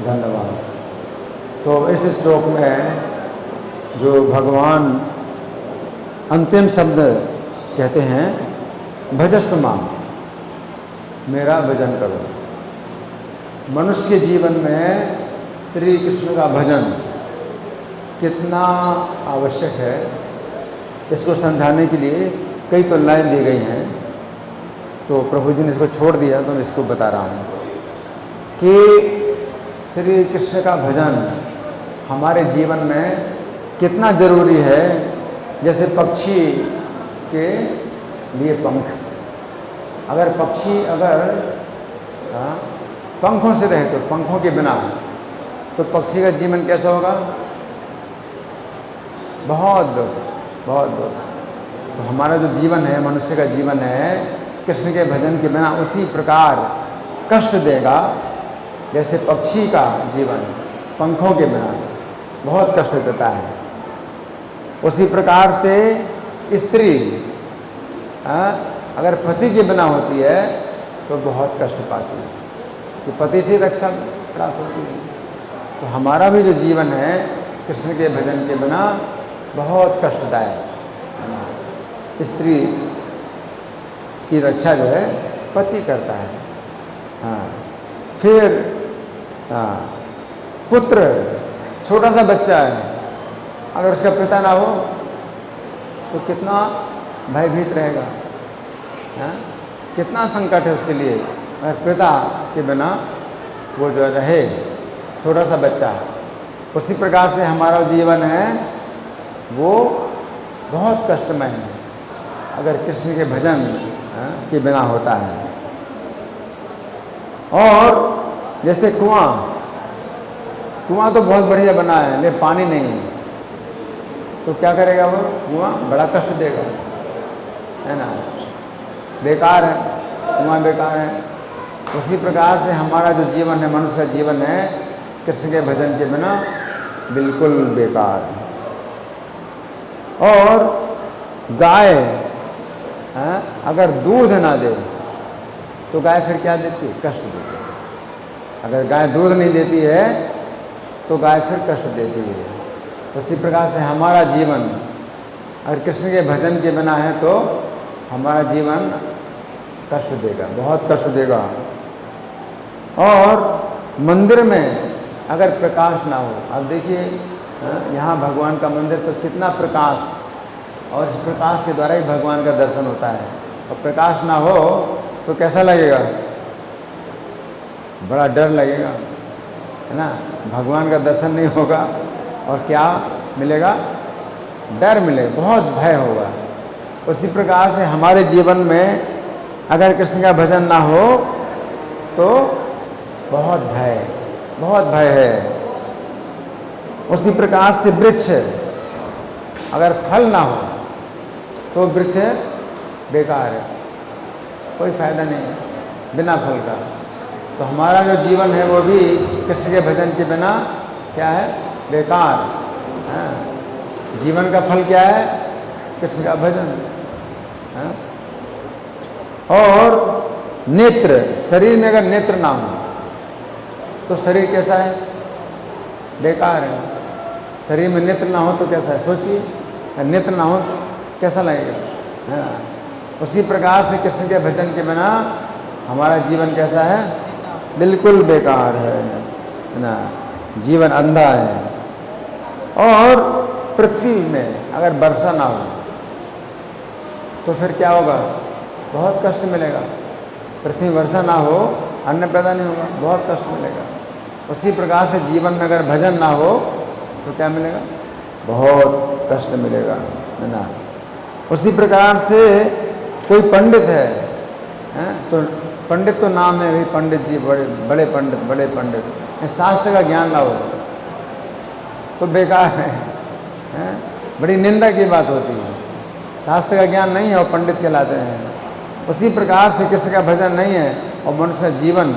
धन्यवाद। तो इस श्लोक में जो भगवान अंतिम शब्द कहते हैं, भजस्व मां, मेरा भजन करो। मनुष्य जीवन में श्री कृष्ण का भजन कितना आवश्यक है, इसको समझाने के लिए कई तुलनाएं दी गई हैं। तो प्रभु जी ने इसको छोड़ दिया, तो मैं इसको बता रहा हूँ कि श्री कृष्ण का भजन हमारे जीवन में कितना ज़रूरी है। जैसे पक्षी के लिए पंख, अगर पक्षी पंखों से रहे तो पंखों के बिना तो पक्षी का जीवन कैसा होगा? बहुत दुख, बहुत दुख। तो हमारा जो जीवन है, मनुष्य का जीवन है, कृष्ण के भजन के बिना उसी प्रकार कष्ट देगा जैसे पक्षी का जीवन पंखों के बिना बहुत कष्ट देता है। उसी प्रकार से स्त्री अगर पति के बिना होती है तो बहुत कष्ट पाती है, तो पति से रक्षा प्राप्त होती है। तो हमारा भी जो जीवन है कृष्ण के भजन के बिना बहुत कष्टदायक है। स्त्री की रक्षा जो है पति करता है। फिर पुत्र, छोटा सा बच्चा है, अगर उसका पिता ना हो तो कितना भयभीत रहेगा, कितना संकट है उसके लिए। अगर पिता के बिना वो जो रहे, छोटा सा बच्चा, उसी प्रकार से हमारा जीवन है वो बहुत कष्टमय है अगर कृष्ण के भजन के बिना होता है। और जैसे कुआं तो बहुत बढ़िया बना है, लेकिन पानी नहीं है, तो क्या करेगा वो? कुआं बड़ा कष्ट देगा, है ना, बेकार है, कुआं बेकार है। उसी प्रकार से हमारा जो जीवन है, मनुष्य का जीवन है, कृष्ण के भजन के बिना बिल्कुल बेकार है। और गाय अगर दूध ना दे तो गाय फिर क्या देती है? कष्ट देती है। अगर गाय दूध नहीं देती है तो गाय फिर कष्ट देती है। उसी प्रकार से हमारा जीवन अगर कृष्ण के भजन के बिना है तो हमारा जीवन कष्ट देगा, बहुत कष्ट देगा। और मंदिर में अगर प्रकाश ना हो, अब देखिए यहाँ भगवान का मंदिर तो कितना प्रकाश, और इस प्रकाश के द्वारा ही भगवान का दर्शन होता है। और प्रकाश ना हो तो कैसा लगेगा? बड़ा डर लगेगा, है ना। भगवान का दर्शन नहीं होगा और क्या मिलेगा? डर मिलेगा, बहुत भय होगा। उसी प्रकार से हमारे जीवन में अगर कृष्ण का भजन ना हो तो बहुत भय है। उसी प्रकार से वृक्ष अगर फल ना हो तो वृक्ष बेकार है, कोई फायदा नहीं है बिना फल का। तो हमारा जो जीवन है वो भी कृष्ण के भजन के बिना क्या है? बेकार है। जीवन का फल क्या है? कृष्ण का भजन है। और नेत्र, शरीर में अगर नेत्र ना हो तो शरीर कैसा है? बेकार है। शरीर में नेत्र ना हो तो कैसा है? सोचिए, नेत्र ना हो कैसा लगेगा, है ना। उसी प्रकार से कृष्ण के भजन के बिना हमारा जीवन कैसा है? बिल्कुल बेकार है ना, जीवन अंधा है। और पृथ्वी में अगर वर्षा ना हो तो फिर क्या होगा? बहुत कष्ट मिलेगा। पृथ्वी वर्षा ना हो, अन्न पैदा नहीं होगा, बहुत कष्ट मिलेगा। उसी प्रकार से जीवन में अगर भजन ना हो तो क्या मिलेगा? बहुत कष्ट मिलेगा, है ना। उसी प्रकार से कोई पंडित है तो पंडित तो नाम है भाई, पंडित जी बड़े पंडित, शास्त्र का ज्ञान ना हो तो बेकार है, बड़ी निंदा की बात होती है। शास्त्र का ज्ञान नहीं है और पंडित कहलाते हैं। उसी प्रकार से कृष्ण का भजन नहीं है और मनुष्य का जीवन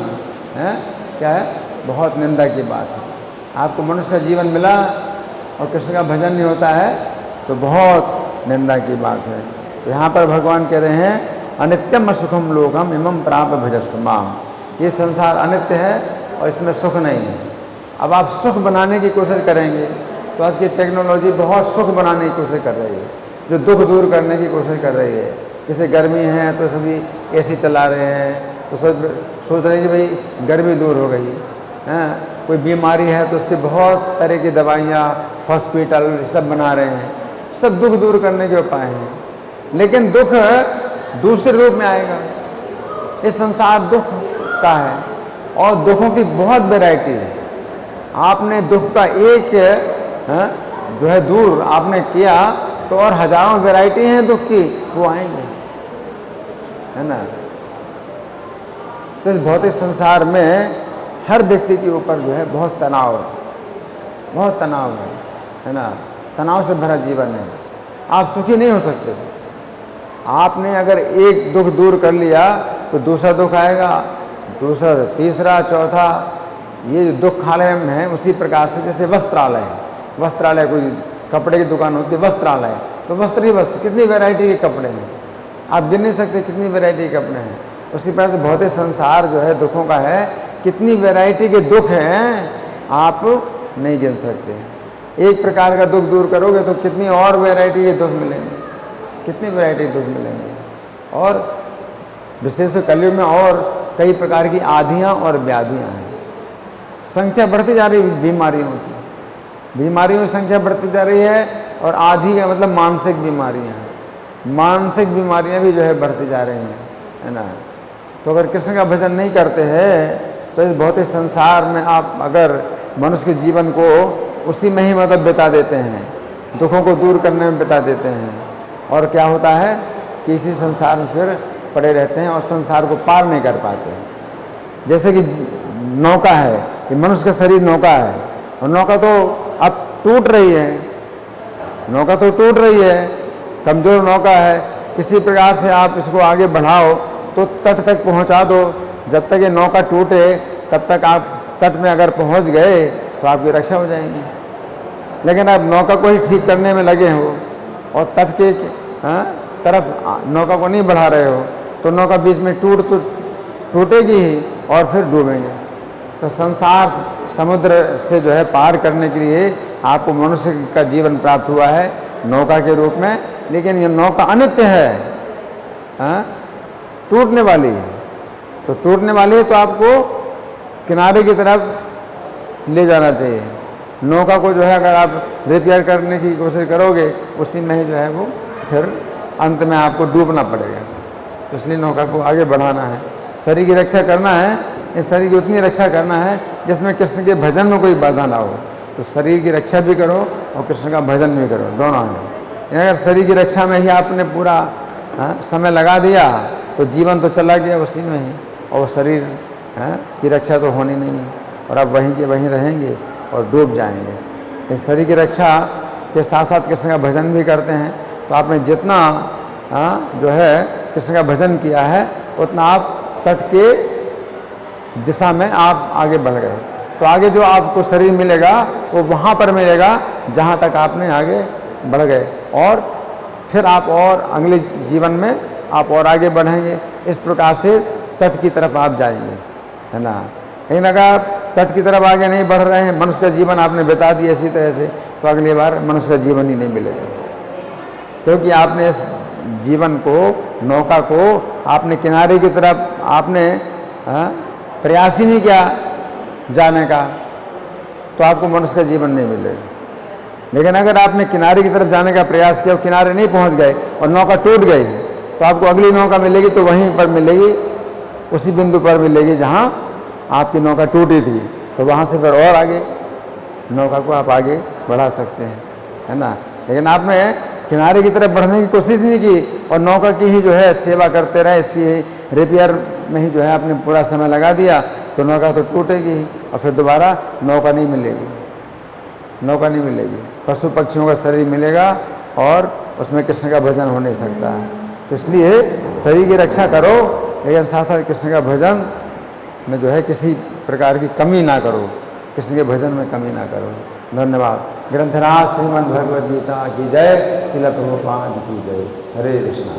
क्या है? बहुत निंदा की बात है। आपको मनुष्य का जीवन मिला और कृष्ण का भजन नहीं होता है तो बहुत निंदा की बात है। तो यहाँ पर भगवान कह रहे हैं अनित्यम सुखम लोकम इमं प्राप भजस्व माम। ये संसार अनित्य है और इसमें सुख नहीं है। अब आप सुख बनाने की कोशिश करेंगे तो आज की टेक्नोलॉजी बहुत सुख बनाने की कोशिश कर रही है, जो दुख दूर करने की कोशिश कर रही है। जैसे गर्मी है तो सभी एसी चला रहे हैं, तो सोच रहे हैं कि भाई गर्मी दूर हो गई है। कोई बीमारी है तो उसकी बहुत तरह की दवाइयाँ, हॉस्पिटल सब बना रहे हैं, सब दुख दूर करने के उपाय हैं। लेकिन दुख दूसरे रूप में आएगा। इस संसार दुख का है और दुखों की बहुत वैरायटी है। आपने दुख का एक जो है दूर आपने किया तो और हजारों वैरायटी हैं दुख की, वो आएंगे, है ना। तो इस भौतिक संसार में हर व्यक्ति के ऊपर जो है बहुत तनाव है ना। तनाव से भरा जीवन है, आप सुखी नहीं हो सकते। आपने अगर एक दुख दूर कर लिया तो दूसरा दुख आएगा, दूसरा, तीसरा, चौथा। ये जो दुखालय में है उसी प्रकार से जैसे वस्त्रालय कोई कपड़े की दुकान होती है, वस्त्रालय, तो वस्त्र ही वस्त्र, कितनी वैरायटी के कपड़े हैं, आप गिन नहीं सकते कितनी वैरायटी के कपड़े हैं। उसी प्रकार से भौतिक संसार जो है दुखों का है, कितनी वैरायटी के दुख हैं आप नहीं गिन सकते। एक प्रकार का दुख दूर करोगे तो कितनी और वैरायटी के दुख मिलेंगे, कितनी वैरायटी के दुख मिलेंगे। और विशेष कलयुग में और कई प्रकार की आधियाँ और व्याधियाँ हैं, संख्या बढ़ती जा रही बीमारियों की संख्या बढ़ती जा रही है। और आधी का मतलब मानसिक बीमारियाँ भी जो है बढ़ती जा रही हैं, है ना। तो अगर कृष्ण का भजन नहीं करते हैं तो इस भौतिक संसार में आप अगर मनुष्य के जीवन को उसी में ही मतलब बिता देते हैं, दुखों को दूर करने में बिता देते हैं, और क्या होता है कि इसी संसार में फिर पड़े रहते हैं और संसार को पार नहीं कर पाते। जैसे कि नौका है, कि मनुष्य का शरीर नौका है और नौका तो अब टूट रही है, कमज़ोर नौका है। किसी प्रकार से आप इसको आगे बढ़ाओ तो तट तक पहुंचा दो, जब तक ये नौका टूटे तब तक आप तट में अगर पहुंच गए तो आपकी रक्षा हो जाएगी। लेकिन आप नौका को ही ठीक करने में लगे हो और तट के तरफ नौका को नहीं बढ़ा रहे हो तो नौका बीच में टूटेगी ही और फिर डूबेंगे। तो संसार समुद्र से जो है पार करने के लिए आपको मनुष्य का जीवन प्राप्त हुआ है नौका के रूप में, लेकिन ये नौका अनित्य है, टूटने वाली है। तो टूटने वाली है तो आपको किनारे की तरफ ले जाना चाहिए। नौका को जो है अगर आप रिपेयर करने की कोशिश करोगे उसी में ही जो है वो फिर अंत में आपको डूबना पड़ेगा। तो इसलिए नौका को आगे बढ़ाना है, शरीर की रक्षा करना है, इस शरीर की उतनी रक्षा करना है जिसमें कृष्ण के भजन में कोई बाधा ना हो। तो शरीर की रक्षा भी करो और कृष्ण का भजन भी करो, दोनों हैं। अगर शरीर की रक्षा में ही आपने पूरा समय लगा दिया तो जीवन तो चला गया उसी में ही, और शरीर की रक्षा तो होनी नहीं है और आप वहीं के वहीं रहेंगे और डूब जाएंगे। इस शरीर की रक्षा के साथ साथ कृष्ण का भजन भी करते हैं तो आपने जितना जो है कृष्ण का भजन किया है उतना आप तट के दिशा में आप आगे बढ़ गए। तो आगे जो आपको शरीर मिलेगा वो वहाँ पर मिलेगा जहाँ तक आपने आगे बढ़ गए, और फिर आप और अगले जीवन में आप और आगे बढ़ेंगे। इस प्रकार से तट की तरफ आप जाएंगे, है ना। लेकिन अगर आप तट की तरफ आगे नहीं बढ़ रहे हैं, मनुष्य का जीवन आपने बिता दिया इसी तरह से, तो अगली बार मनुष्य का जीवन ही नहीं मिलेगा, क्योंकि आपने इस जीवन को, नौका को आपने किनारे की तरफ आपने प्रयास ही नहीं किया जाने का, तो आपको मनुष्य का जीवन नहीं मिलेगा। लेकिन अगर आपने किनारे की तरफ जाने का प्रयास किया और किनारे नहीं पहुंच गए और नौका टूट गई तो आपको अगली नौका मिलेगी, तो वहीं पर मिलेगी, उसी बिंदु पर मिलेगी जहां आपकी नौका टूटी थी। तो वहां से फिर और आगे नौका को आप आगे बढ़ा सकते हैं, है ना। लेकिन आपने किनारे की तरफ बढ़ने की कोशिश नहीं की और नौका की ही जो है सेवा करते रहे, इसकी रिपेयर में ही जो है आपने पूरा समय लगा दिया, तो नौका तो टूटेगी और फिर दोबारा नौका नहीं मिलेगी। पशु पक्षियों का शरीर मिलेगा और उसमें कृष्ण का भजन हो नहीं सकता। तो इसलिए शरीर की रक्षा करो, लेकिन साथ साथ कृष्ण का भजन में जो है किसी प्रकार की कमी ना करो, कृष्ण के भजन में कमी ना करो। धन्यवाद। ग्रंथराज श्रीमद् भगवद गीता की जय, श्रील प्रभुपाद की जय। हरे कृष्णा।